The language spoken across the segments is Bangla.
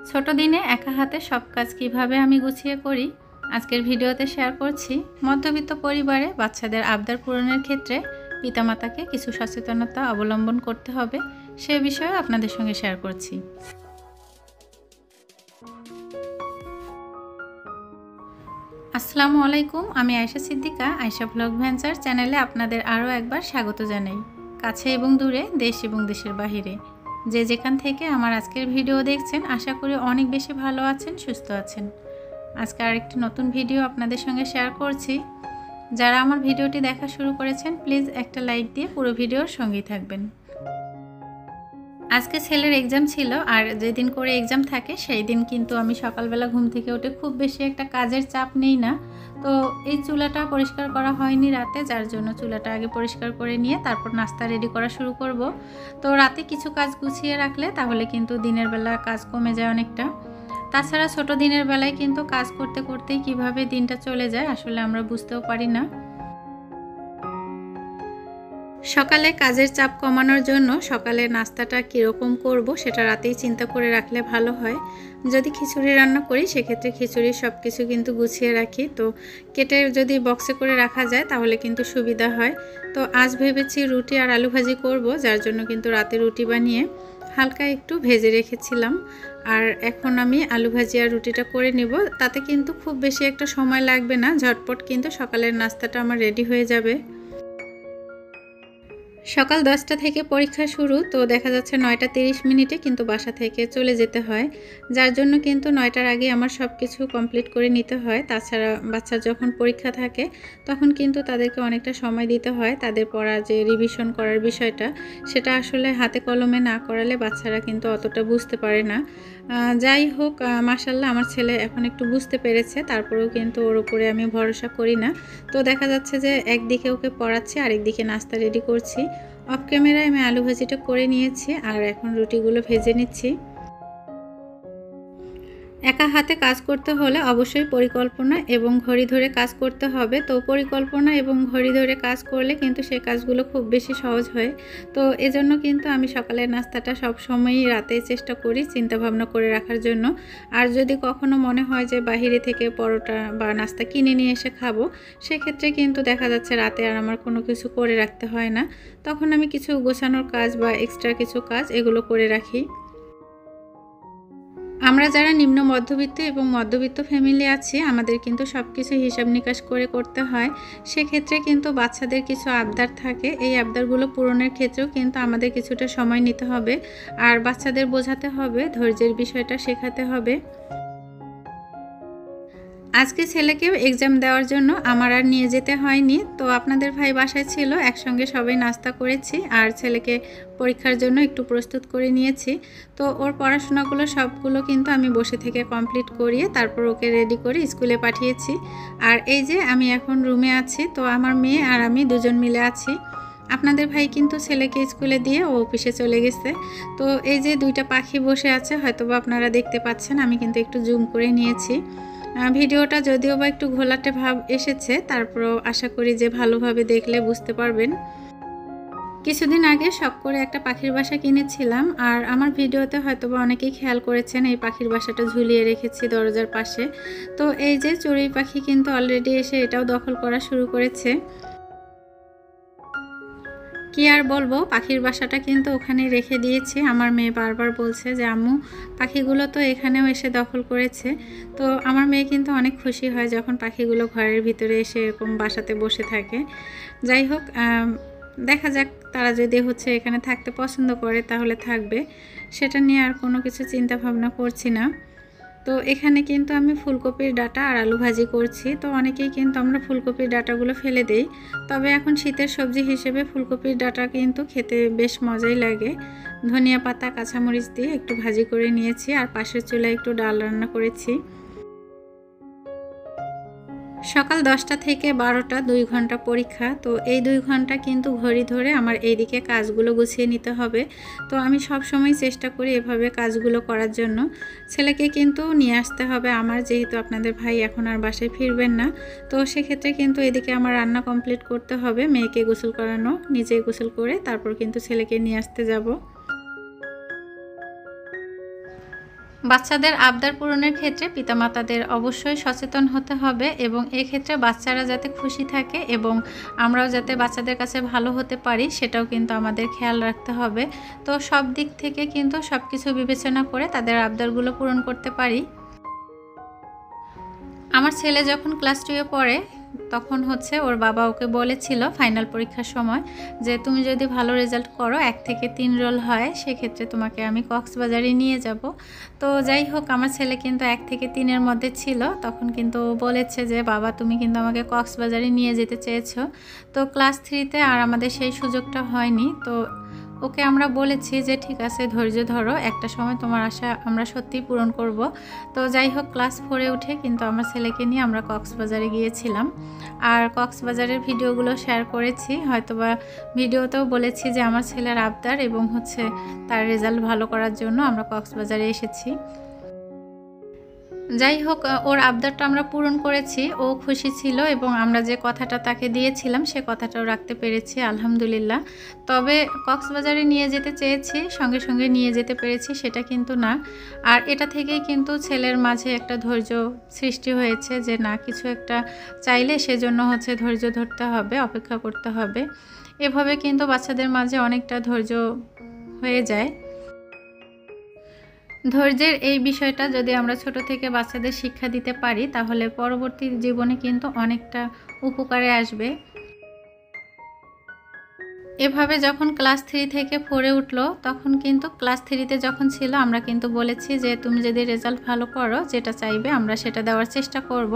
ছোট দিনে একা হাতে সব কাজ কিভাবে আমি গুছিয়ে করি আজকের ভিডিওতে শেয়ার করছি। মধ্যবিত্ত পরিবারে বাচ্চাদের আবদার পূরণের ক্ষেত্রে পিতামাতাকে কিছু সচেতনতা অবলম্বন করতে হবে, সে বিষয়ে আপনাদের সঙ্গে শেয়ার করছি। আসসালামু আলাইকুম, আমি আয়েশা সিদ্দিকা। আয়েশা ব্লগ ভেঞ্চার চ্যানেলে আপনাদের আরও একবার স্বাগত জানাই। কাছে এবং দূরে, দেশ এবং দেশের বাহিরে যে যেখান থেকে আমার আজকের ভিডিও দেখছেন, আশা করি অনেক বেশি ভালো আছেন, সুস্থ আছেন। আজকে আরেকটি নতুন ভিডিও আপনাদের সঙ্গে শেয়ার করছি। যারা আমার ভিডিওটি দেখা শুরু করেছেন, প্লিজ একটা লাইক দিয়ে পুরো ভিডিওর সঙ্গেই থাকবেন। আজকে ছেলের এক্সাম ছিল, আর যেদিন করে এক্সাম থাকে সেই দিন কিন্তু আমি সকালবেলা ঘুম থেকে উঠে খুব বেশি একটা কাজের চাপ নেই না। তো এই চুলাটা পরিষ্কার করা হয়নি রাতে, যার জন্য চুলাটা আগে পরিষ্কার করে নিয়ে তারপর নাস্তা রেডি করা শুরু করব। তো রাতে কিছু কাজ গুছিয়ে রাখলে তাহলে কিন্তু দিনের বেলা কাজ কমে যায় অনেকটা। তাছাড়া ছোট দিনের বেলায় কিন্তু কাজ করতে করতেই কিভাবে দিনটা চলে যায় আসলে আমরা বুঝতেও পারি না। সকালে কাজের চাপ কমানোর জন্য সকালে নাস্তাটা কীরকম করব সেটা রাতেই চিন্তা করে রাখলে ভালো হয়। যদি খিচুড়ি রান্না করি সেক্ষেত্রে খিচুড়ির সব কিছু কিন্তু গুছিয়ে রাখি, তো কেটে যদি বক্সে করে রাখা যায় তাহলে কিন্তু সুবিধা হয়। তো আজ ভেবেছি রুটি আর আলু ভাজি করব, যার জন্য কিন্তু রাতে রুটি বানিয়ে হালকা একটু ভেজে রেখেছিলাম। আর এখন আমি আলু ভাজি আর রুটিটা করে নিব, তাতে কিন্তু খুব বেশি একটা সময় লাগবে না, ঝটপট কিন্তু সকালের নাস্তাটা আমার রেডি হয়ে যাবে। সকাল 10টা থেকে পরীক্ষা শুরু, তো দেখা যাচ্ছে 9টা 30 মিনিটে কিন্তু বাসা থেকে চলে যেতে হয়, যার জন্য কিন্তু 9টার আগে আমার সব কিছু কমপ্লিট করে নিতে হয়। তাছাড়া বাচ্চার যখন পরীক্ষা থাকে তখন কিন্তু তাদেরকে অনেকটা সময় দিতে হয়। তাদের পড়া যে রিভিশন করার বিষয়টা, সেটা আসলে হাতে কলমে না করালে বাচ্চারা কিন্তু অতটা বুঝতে পারে না। যাই হোক, মাশাআল্লাহ আমার ছেলে এখন একটু বুঝতে পেরেছে, তারপরেও কিন্তু ওর উপরে আমি ভরসা করি না। তো দেখা যাচ্ছে যে একদিকে ওকে পড়াচ্ছি, আরেকদিকে নাস্তা রেডি করছি। অফ ক্যামেরায় আমি আলু ভাজিটা করে নিয়েছি, আর এখন রুটিগুলো ভেজে নিচ্ছি। একা হাতে কাজ করতে হলে অবশ্যই পরিকল্পনা এবং ঘড়ি ধরে কাজ করতে হবে। তো পরিকল্পনা এবং ঘড়ি ধরে কাজ করলে কিন্তু সেই কাজগুলো খুব বেশি সহজ হয়। তো এজন্য কিন্তু আমি সকালের নাস্তাটা সব সময়ই রাতে চেষ্টা করি চিন্তা ভাবনা করে রাখার জন্য। আর যদি কখনো মনে হয় যে বাহিরে থেকে পরোটা বা নাস্তা কিনে নিয়ে এসে খাবো, সেক্ষেত্রে কিন্তু দেখা যাচ্ছে রাতে আর আমার কোনো কিছু করে রাখতে হয় না। তখন আমি কিছু গোছানোর কাজ বা এক্সট্রা কিছু কাজ এগুলো করে রাখি। আমরা যারা নিম্ন মধ্যবিত্ত এবং মধ্যবিত্ত ফ্যামিলি আছি, আমাদের কিন্তু সব কিছু হিসাব নিকাশ করে করতে হয়। সেক্ষেত্রে কিন্তু বাচ্চাদের কিছু আবদার থাকে, এই আবদারগুলো পূরণের ক্ষেত্রেও কিন্তু আমাদের কিছুটা সময় নিতে হবে, আর বাচ্চাদের বোঝাতে হবে, ধৈর্যের বিষয়টা শেখাতে হবে। আজকে ছেলেকেও এক্সাম দেওয়ার জন্য আমার আর নিয়ে যেতে হয়নি। তো আপনাদের ভাই বাসায় ছিল, একসঙ্গে সবাই নাস্তা করেছি, আর ছেলেকে পরীক্ষার জন্য একটু প্রস্তুত করে নিয়েছি। তো ওর পড়াশোনাগুলো সবগুলো কিন্তু আমি বসে থেকে কমপ্লিট করিয়ে তারপর ওকে রেডি করে স্কুলে পাঠিয়েছি। আর এই যে আমি এখন রুমে আছি, তো আমার মেয়ে আর আমি দুজন মিলে আছি। আপনাদের ভাই কিন্তু ছেলেকে স্কুলে দিয়ে ও অফিসে চলে গেছে। তো এই যে দুইটা পাখি বসে আছে, হয়তোবা আপনারা দেখতে পাচ্ছেন, আমি কিন্তু একটু জুম করে নিয়েছি। ভিডিওটা যদিও বা একটু ঘোলাটে ভাব এসেছে, তারপরও আশা করি যে ভালোভাবে দেখলে বুঝতে পারবেন। কিছুদিন আগে শখ করে একটা পাখির বাসা কিনেছিলাম, আর আমার ভিডিওতে হয়তোবা অনেকেই খেয়াল করেছেন এই পাখির বাসাটা ঝুলিয়ে রেখেছি দরজার পাশে। তো এই যে চড়ুই পাখি কিন্তু অলরেডি এসে এটাও দখল করা শুরু করেছে। কি আর বলবো, পাখির বাসাটা কিন্তু ওখানে রেখে দিয়েছি। আমার মেয়ে বারবার বলছে যে আম্মু, পাখিগুলো তো এখানেও এসে দখল করেছে। তো আমার মেয়ে কিন্তু অনেক খুশি হয় যখন পাখিগুলো ঘরের ভিতরে এসে এরকম বাসাতে বসে থাকে। যাই হোক, দেখা যাক, তারা যদি এখানে থাকতে পছন্দ করে তাহলে থাকবে, সেটা নিয়ে আর কোনো কিছু চিন্তা ভাবনা করছি না। তো এখানে কিন্তু আমি ফুলকপির ডাঁটা আর আলু ভাজি করছি। তো অনেকেই কিন্তু আমরা ফুলকপির ডাঁটাগুলো ফেলে দেই, তবে এখন শীতের সবজি হিসেবে ফুলকপির ডাঁটা কিন্তু খেতে বেশ মজাই লাগে। ধনিয়া পাতা কাঁচামরিচ দিয়ে একটু ভাজি করে নিয়েছি, আর পাশের চুলায় একটু ডাল রান্না করেছি। সকাল 10টা থেকে 12টা 2 ঘন্টা পরীক্ষা। তো এই 2 ঘন্টা কিন্তু ঘড়ি ধরে আমার এইদিকে কাজগুলো গুছিয়ে নিতে হবে। তো আমি সব সময় চেষ্টা করি এভাবে কাজগুলো করার জন্য। ছেলেকে কিন্তু নিয়ে আসতে হবে আমার, যেহেতু আপনাদের ভাই এখন আর বাসায় ফিরবেন না। তো সেক্ষেত্রে কিন্তু এদিকে আমার রান্না কমপ্লিট করতে হবে, মেয়েকে গোসল করানো, নিজে গোসল করে তারপর কিন্তু ছেলেকে নিয়ে আসতে যাব। বাচ্চাদের আবদার পূরণের ক্ষেত্রে পিতামাতাদের অবশ্যই সচেতন হতে হবে এবং এক্ষেত্রে বাচ্চারা যাতে খুশি থাকে এবং আমরাও যাতে বাচ্চাদের কাছে ভালো হতে পারি সেটাও কিন্তু আমাদের খেয়াল রাখতে হবে। তো সব দিক থেকে কিন্তু সব কিছু বিবেচনা করে তাদের আবদারগুলো পূরণ করতে পারি। আমার ছেলে যখন ক্লাস 2-এ পড়ে তখন হচ্ছে ওর বাবা ওকে বলেছিল ফাইনাল পরীক্ষার সময় যে তুমি যদি ভালো রেজাল্ট করো 1 থেকে 3 রোল হয় সেক্ষেত্রে তোমাকে আমি কক্সবাজারে নিয়ে যাব। তো যাই হোক আমার ছেলে কিন্তু 1 থেকে 3-এর মধ্যে ছিল, তখন কিন্তু ও বলেছে যে বাবা তুমি কিন্তু আমাকে কক্সবাজারে নিয়ে যেতে চেয়েছো। তো ক্লাস 3-তে আর আমাদের সেই সুযোগটা হয়নি। তো ওকে আমরা বলেছি যে ঠিক আছে ধৈর্য ধরো, একটা সময় তোমার আশা আমরা সত্যিই পূরণ করব। তো যাই হোক ক্লাস 4-এ উঠে কিন্তু আমার ছেলেকে নিয়ে আমরা কক্সবাজারে গিয়েছিলাম। আর কক্সবাজারের ভিডিওগুলো শেয়ার করেছি, হয়তোবা ভিডিওতেও বলেছি যে আমার ছেলের আবদার এবং হচ্ছে তার রেজাল্ট ভালো করার জন্য আমরা কক্সবাজারে এসেছি। যাই হোক ওর আবদারটা আমরা পূরণ করেছি, ও খুশি ছিল এবং আমরা যে কথাটা তাকে দিয়েছিলাম সে কথাটাও রাখতে পেরেছি আলহামদুলিল্লাহ। তবে কক্সবাজারে নিয়ে যেতে চেয়েছি, সঙ্গে সঙ্গে নিয়ে যেতে পেরেছি সেটা কিন্তু না। আর এটা থেকেই কিন্তু ছেলের মাঝে একটা ধৈর্য সৃষ্টি হয়েছে যে না কিছু একটা চাইলে সেজন্য হচ্ছে ধৈর্য ধরতে হবে, অপেক্ষা করতে হবে। এভাবে কিন্তু বাচ্চাদের মাঝে অনেকটা ধৈর্য হয়ে যায়। ধৈর্যের এই বিষয়টা যদি আমরা ছোট থেকে বাচ্চাদের শিক্ষা দিতে পারি তাহলে পরবর্তী জীবনে কিন্তু অনেকটা উপকারে আসবে। এভাবে যখন ক্লাস 3 থেকে 4-এ উঠলো তখন কিন্তু ক্লাস 3-তে যখন ছিল আমরা কিন্তু বলেছি যে তুমি যদি রেজাল্ট ভালো করো যেটা চাইবে আমরা সেটা দেওয়ার চেষ্টা করব,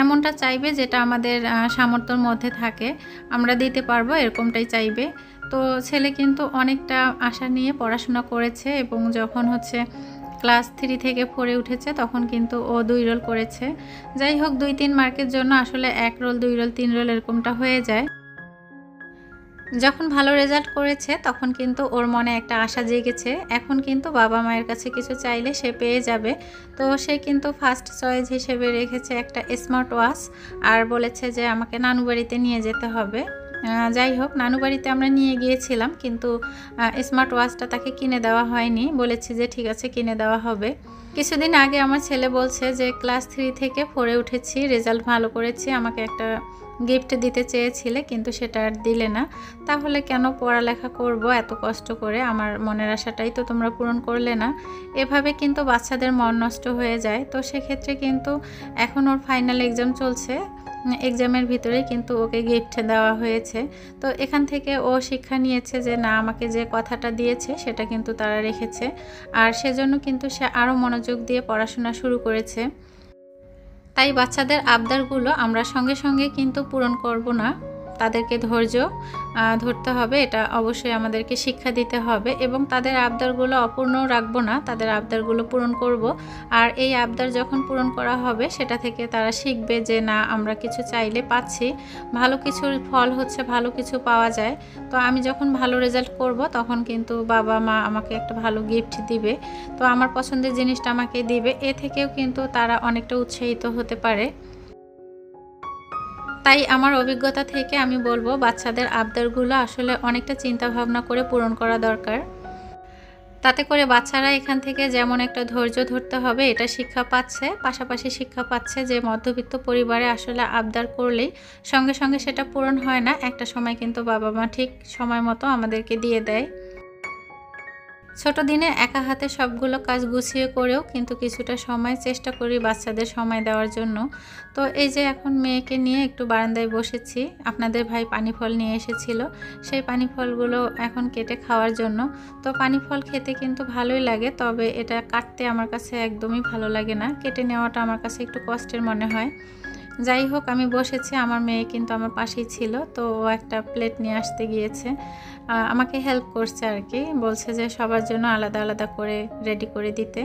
এমনটা চাইবে যেটা আমাদের সামর্থ্যের মধ্যে থাকে আমরা দিতে পারবো এরকমটাই চাইবে। তো ছেলে কিন্তু অনেকটা আশা নিয়ে পড়াশোনা করেছে এবং যখন হচ্ছে ক্লাস 3 থেকে 4-এ উঠেছে তখন কিন্তু ও 2 রোল করেছে। যাই হোক 2-3 মার্কের জন্য আসলে 1 রোল 2 রোল 3 রোল এরকমটা হয়ে যায়। যখন ভালো রেজাল্ট করেছে তখন কিন্তু ওর মনে একটা আশা জেগেছে, এখন কিন্তু বাবা মায়ের কাছে কিছু চাইলে সে পেয়ে যাবে। তো সে কিন্তু ফার্স্ট চয়েস হিসেবে রেখেছে একটা স্মার্ট ওয়াচ আর বলেছে যে আমাকে নানু বাড়িতে নিয়ে যেতে হবে। যাই হোক নানু বাড়িতে আমরা নিয়ে গিয়েছিলাম কিন্তু স্মার্ট ওয়াচটা তাকে কিনে দেওয়া হয়নি, বলেছি যে ঠিক আছে কিনে দেওয়া হবে। কিছুদিন আগে আমার ছেলে বলছে যে ক্লাস 3 থেকে 4-এ উঠেছি, রেজাল্ট ভালো করেছি, আমাকে একটা গিফট দিতে চেয়েছিলে কিন্তু সেটা আর দিলে না, তাহলে কেন পড়ালেখা করব এত কষ্ট করে, আমার মনের আশাটাই তো তোমরা পূরণ করলে না। এভাবে কিন্তু বাচ্চাদের মন নষ্ট হয়ে যায়। তো সেক্ষেত্রে কিন্তু এখন ওর ফাইনাল এক্সাম চলছে, এক্সামের ভিতরেই কিন্তু ওকে গিফট দেওয়া হয়েছে। তো এখান থেকে ও শিক্ষা নিয়েছে যে না আমাকে যে কথাটা দিয়েছে সেটা কিন্তু তারা রেখেছে, আর সেজন্য কিন্তু সে আরও মনোযোগ দিয়ে পড়াশোনা শুরু করেছে। তাই বাচ্চাদের আবদারগুলো আমরা সঙ্গে সঙ্গে কিন্তু পূরণ করব না, তাদেরকে ধৈর্য ধরতে হবে, এটা অবশ্যই আমাদেরকে শিক্ষা দিতে হবে এবং তাদের আবদারগুলো অপূর্ণ রাখবো না, তাদের আবদারগুলো পূরণ করব। আর এই আবদার যখন পূরণ করা হবে সেটা থেকে তারা শিখবে যে না আমরা কিছু চাইলে পাচ্ছি, ভালো কিছুর ফল হচ্ছে ভালো কিছু পাওয়া যায়। তো আমি যখন ভালো রেজাল্ট করব তখন কিন্তু বাবা মা আমাকে একটা ভালো গিফট দিবে, তো আমার পছন্দের জিনিসটা আমাকে দিবে, এ থেকেও কিন্তু তারা অনেকটা উৎসাহিত হতে পারে। তাই আমার অভিজ্ঞতা থেকে আমি বলবো বাচ্চাদের আবদারগুলো আসলে অনেকটা চিন্তা ভাবনা করে পূরণ করা দরকার। তাতে করে বাচ্চারা এখান থেকে যেমন একটা ধৈর্য ধরতে হবে এটা শিক্ষা পাচ্ছে, পাশাপাশি শিক্ষা পাচ্ছে যে মধ্যবিত্ত পরিবারে আসলে আবদার করলেই সঙ্গে সঙ্গে সেটা পূরণ হয় না, একটা সময় কিন্তু বাবা মা ঠিক সময় মতো আমাদেরকে দিয়ে দেয়। ছোট দিনে একা হাতে সবগুলো কাজ গুছিয়ে করেও কিন্তু কিছুটা সময় চেষ্টা করি বাচ্চাদের সময় দেওয়ার জন্য। তো এই যে এখন মেয়েকে নিয়ে একটু বারান্দায় বসেছি, আপনাদের ভাই পানি ফল নিয়ে এসেছিল, সেই পানি ফলগুলো এখন কেটে খাওয়ার জন্য। তো পানি ফল খেতে কিন্তু ভালোই লাগে, তবে এটা কাটতে আমার কাছে একদমই ভালো লাগে না, কেটে নেওয়াটা আমার কাছে একটু কষ্টের মনে হয়। যাই হোক আমি বসেছি, আমার মেয়ে কিন্তু আমার পাশেই ছিল, তো ও একটা প্লেট নিয়ে আসতে গিয়েছে, আমাকে হেল্প করছে আর কি, বলছে যে সবার জন্য আলাদা আলাদা করে রেডি করে দিতে।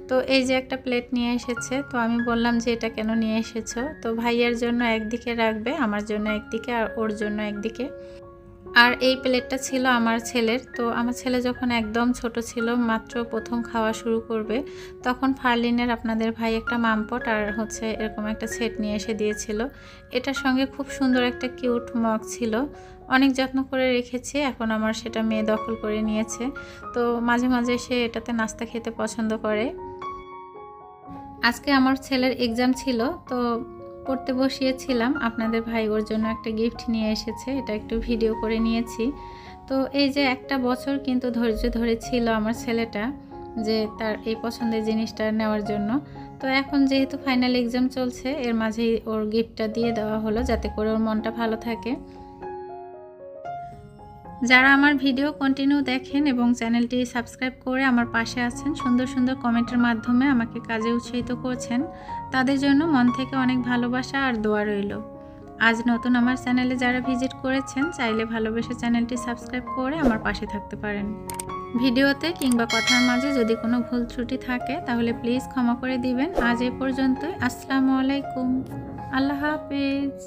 তো এই যে একটা প্লেট নিয়ে এসেছে, তো আমি বললাম যে এটা কেন নিয়ে এসেছো, তো ভাইয়ের জন্য একদিকে রাখবে, আমার জন্য একদিকে আর ওর জন্য একদিকে। আর এই প্লেটটা ছিল আমার ছেলের। তো আমার ছেলে যখন একদম ছোট ছিল, মাত্র প্রথম খাওয়া শুরু করবে, তখন ফার্লিনের আপনাদের ভাই একটা মামপট আর হচ্ছে এরকম একটা সেট নিয়ে এসে দিয়েছিল। এটার সঙ্গে খুব সুন্দর একটা কিউট মগ ছিল, অনেক যত্ন করে রেখেছি, এখন আমার সেটা মেয়ে দখল করে নিয়েছে। তো মাঝে মাঝে সে এটাতে নাস্তা খেতে পছন্দ করে। আজকে আমার ছেলের এক্সাম ছিল, তো পড়তে বসিয়েছিলাম। আপনাদের ভাই ওর জন্য একটা গিফট নিয়ে এসেছে, এটা একটু ভিডিও করে নিয়েছি। তো এই যে একটা বছর কিন্তু ধৈর্য ধরেছিল আমার ছেলেটা যে তার এই পছন্দের জিনিসটা নেওয়ার জন্য। তো এখন যেহেতু ফাইনাল এক্সাম চলছে, এর মাঝেই ওর গিফটটা দিয়ে দেওয়া হলো যাতে করে ওর মনটা ভালো থাকে। যারা আমার ভিডিও কন্টিনিউ দেখেন এবং চ্যানেলটি সাবস্ক্রাইব করে আমার পাশে আছেন, সুন্দর সুন্দর কমেন্টের মাধ্যমে আমাকে কাজে উৎসাহিত করছেন, তাদের জন্য মন থেকে অনেক ভালোবাসা আর দোয়া রইল। আজ নতুন আমার চ্যানেলে যারা ভিজিট করেছেন, চাইলে ভালোবেসে চ্যানেলটি সাবস্ক্রাইব করে আমার পাশে থাকতে পারেন। ভিডিওতে কিংবা কথার মাঝে যদি কোনো ভুল ত্রুটি থাকে তাহলে প্লিজ ক্ষমা করে দিবেন। আজ এই পর্যন্তই। আসসালামু আলাইকুম। আল্লাহ হাফেজ।